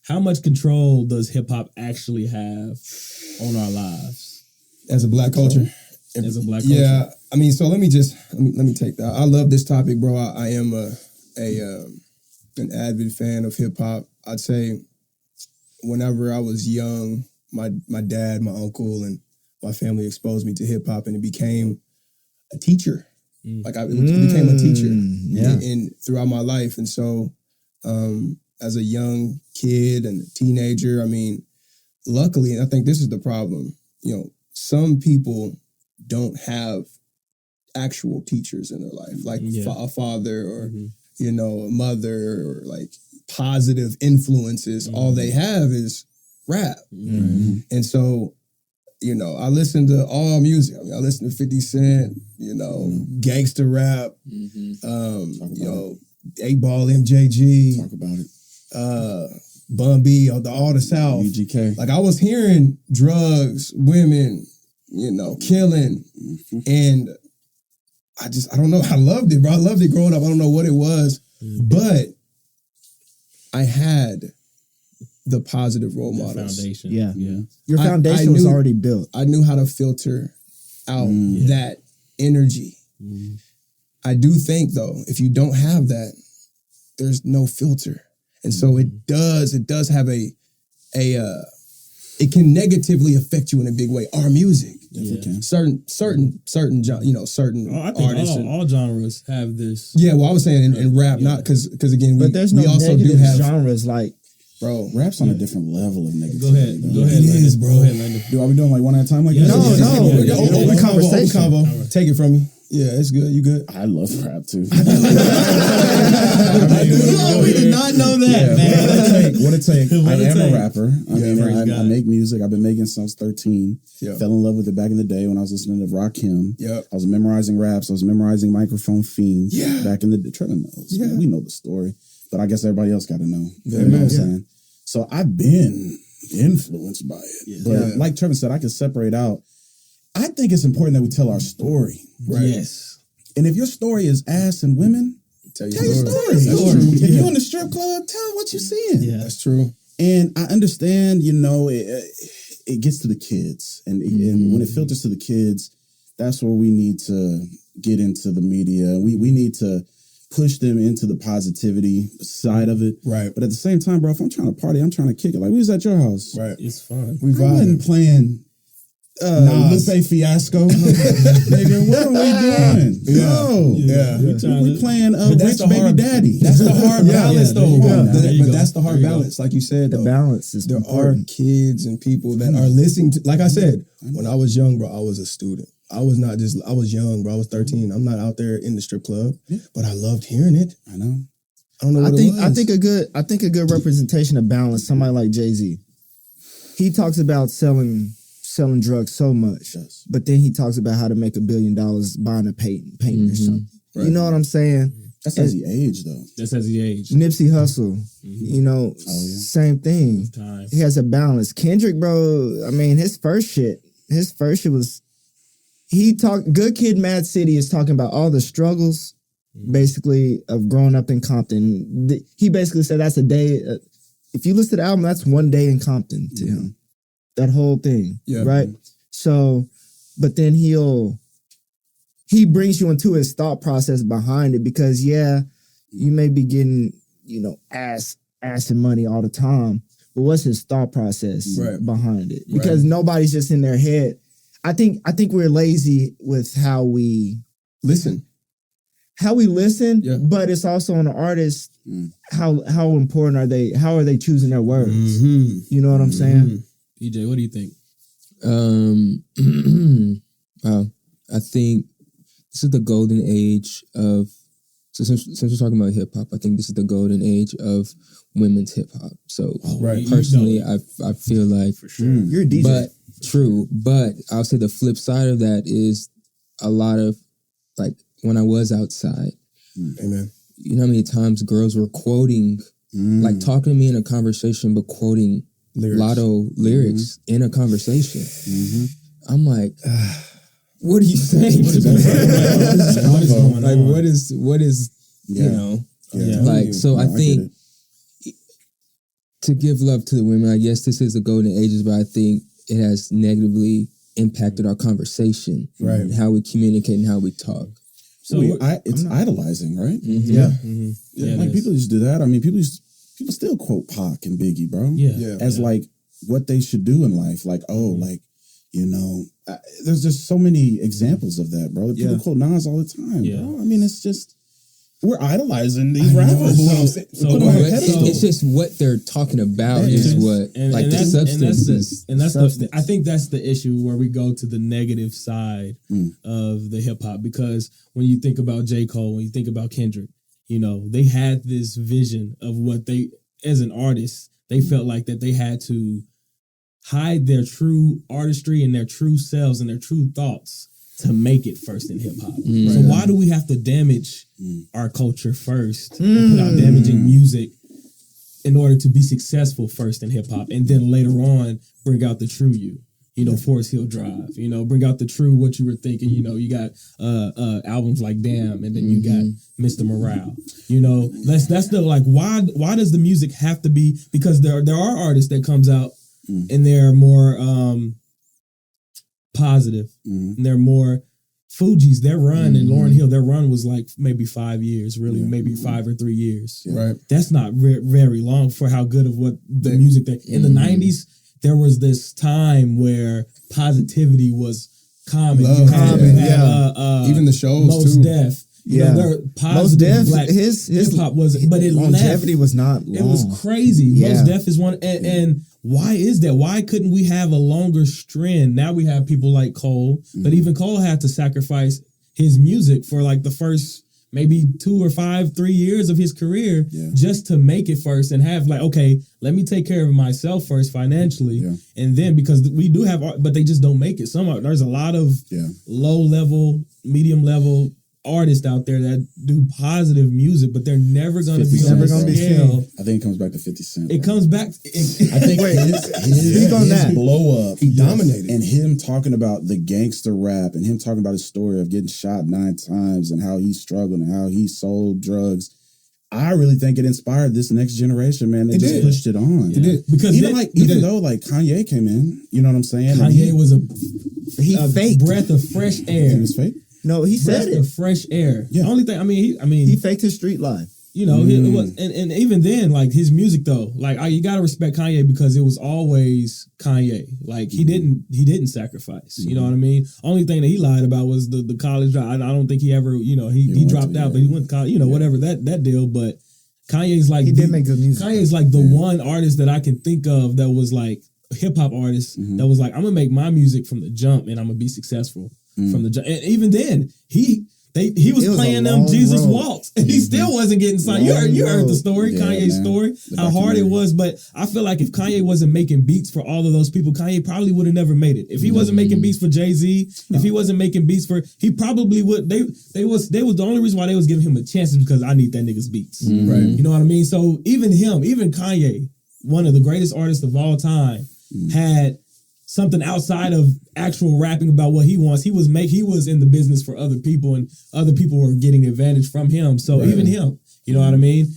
how much control does hip hop actually have on our lives as a black culture? As a black culture? Yeah, I mean, so let me take that. I love this topic, bro. I am an avid fan of hip hop. I'd say whenever I was young, my dad, my uncle, and my family exposed me to hip hop, and it became a teacher. Like it became a teacher in throughout my life. And so as a young kid and a teenager, I mean, luckily, and I think this is the problem, you know, some people don't have actual teachers in their life, like a father or, you know, a mother or like positive influences. All they have is rap. And so, you know, I listen to all music. I mean, I listen to 50 Cent, you know, gangster rap, you know, 8-Ball, MJG. Talk about it. Bun B, all the South. UGK. Like I was hearing drugs, women, you know, killing. And I don't know. I loved it, bro. I loved it growing up. I don't know what it was, but I had the positive role models. Foundation. Yeah. Your foundation was already built. I knew how to filter out that energy. I do think though, if you don't have that, there's no filter. And so it does have it can negatively affect you in a big way. Our music. Certain you know, certain I think artists. all genres have this. Yeah, well, I was saying in rap, not because again, but there's no also negative do have genres like. Bro, rap's on a different level of negativity. Go ahead, it is, bro. Go ahead, Landon. Are we doing like one at a time like this? No. Open conversation. Combo. Take it from me. Yeah, it's good. You good? I love rap too. We did not know that, man. What it take? I am take? a rapper. I make music. I've been making since 13. Yeah. Fell in love with it back in the day when I was listening to Rakim. Yeah. I was memorizing raps. I was memorizing Microphone Fiend. Yeah. Back in the Trevor knows. Yeah. We know the story, but I guess everybody else got to know. Yeah, You know what I'm yeah. saying? So I've been influenced by it. But like Trevor said, I can separate out. I think it's important that we tell our story. Right. Yes. And if your story is ass and women, tell your story. That's true. If you're in the strip club, tell what you're seeing. Yeah. That's true. And I understand, you know, it gets to the kids. And when it filters to the kids, that's where we need to get into the media. We need to push them into the positivity side of it. Right. But at the same time, bro, if I'm trying to party, I'm trying to kick it. Like, we was at your house. Right. It's fun. We I wasn't vibing. playing Nas. Lupe Fiasco. Nigga, what are we doing? No. Yeah. We playing But that's Rich the Baby hard Daddy. That's the hard balance, though. Yeah, there you But go. that's the hard There you go. balance, like you said. The though. balance is There important. are kids and people that are listening to. Like I said, when I was young, bro, I was a student. I was young, bro. I was 13. I'm not out there in the strip club, but I loved hearing it. I know. I don't know what it was. I think a good representation of balance. Somebody like Jay-Z, he talks about selling drugs so much, but then he talks about how to make $1 billion buying a painting or something. Right. You know what I'm saying? That's as he aged, though. That's as he aged. Nipsey Hussle, you know, same thing. Time. He has a balance. Kendrick, bro, I mean, his first shit was, Good Kid, Mad City is talking about all the struggles, basically, of growing up in Compton. He basically said that's a day, if you listen to the album, that's one day in Compton to him. That whole thing, right? So, but then he brings you into his thought process behind it because, you may be getting, you know, ass and money all the time, but what's his thought process behind it? Because nobody's just in their head. I think we're lazy with how we listen. But it's also on the artist. How important are they? How are they choosing their words? You know what I'm saying? EJ, what do you think? Wow. I think this is the golden age of. So since we're talking about hip hop, I think this is the golden age of women's hip hop. So personally, I feel like for sure you're a DJ. But true, but I'll say the flip side of that is a lot of like when I was outside. Amen. You know how many times girls were quoting, like talking to me in a conversation, but quoting Lotto lyrics in a conversation. I'm like, what are you saying? Like, what is, you know, like, so I think to give love to the women. I guess this is the golden ages, but I think it has negatively impacted our conversation, Right. and how we communicate and how we talk. So it's idolizing, right? Yeah. Yeah, Like it is. people used to do that. I mean, people still quote Pac and Biggie, bro. Yeah. As like what they should do in life. Like, like, there's just so many examples of that, bro. People quote Nas all the time, bro. I mean, it's just we're idolizing these rappers. It's just what they're talking about is what the substance. I think that's the issue where we go to the negative side of the hip hop, because when you think about J. Cole, when you think about Kendrick, they had this vision of what they, as an artist, they felt like that they had to hide their true artistry and their true selves and their true thoughts to make it first in hip hop. So why do we have to damage our culture first and put out damaging music in order to be successful first in hip hop, and then later on bring out the true you? Forest Hill Drive. Bring out the true what you were thinking. You got albums like Damn, and then you got Mr. Morale. That's the like why does the music have to be? Because there are artists that comes out and they're more positive. And they're more Fugees. Their run and Lauryn Hill, their run was like maybe 5 years, really, maybe 5 or 3 years. Right. That's not very long for how good of what the music that in the 90s. There was this time where positivity was common. Even the shows Mos too. Def. Mos Def, his hip hop wasn't, but it longevity was not long. It was crazy. Mos Def is one, and why is that? Why couldn't we have a longer strand? Now we have people like Cole, but even Cole had to sacrifice his music for like the first maybe 2 or 5, 3 years of his career just to make it first and have like, okay, let me take care of myself first financially. And then because we do have, but they just don't make it. There's a lot of low level, medium level artists out there that do positive music, but they're never going to be on the scale. I think it comes back to 50 Cent. It comes back. I think his blow up, he dominated, and him talking about the gangster rap, and him talking about his story of getting shot 9 times, and how he struggled, and how he sold drugs. I really think it inspired this next generation, man. They just pushed it on. It did. Because even though Kanye came in, you know what I'm saying? Kanye was a faked breath of fresh air. He was fake. No, he said it. Of fresh air. Yeah. The only thing, he faked his street life. It was, and even then, like his music though, like you gotta respect Kanye because it was always Kanye. Like he didn't sacrifice. You know what I mean? Only thing that he lied about was the college drive. I don't think he ever, he dropped out, but he went to college. Whatever that deal. But Kanye's like he did make good music. Kanye's like the one artist that I can think of that was like a hip hop artist that was like, I'm gonna make my music from the jump and I'm gonna be successful from the jump. And even then, he was playing them Jesus Waltz, and he still wasn't getting signed. You heard the story, Kanye's story, how hard it was. But I feel like if Kanye wasn't making beats for all of those people, Kanye probably would have never made it. If he wasn't making beats for Jay-Z, if he wasn't making beats for, he probably would. They was the only reason why they was giving him a chance is because I need that nigga's beats. Right. You know what I mean? So even Kanye, one of the greatest artists of all time, had something outside of actual rapping about what he wants. He was in the business for other people, and other people were getting advantage from him. So even him, you know what I mean?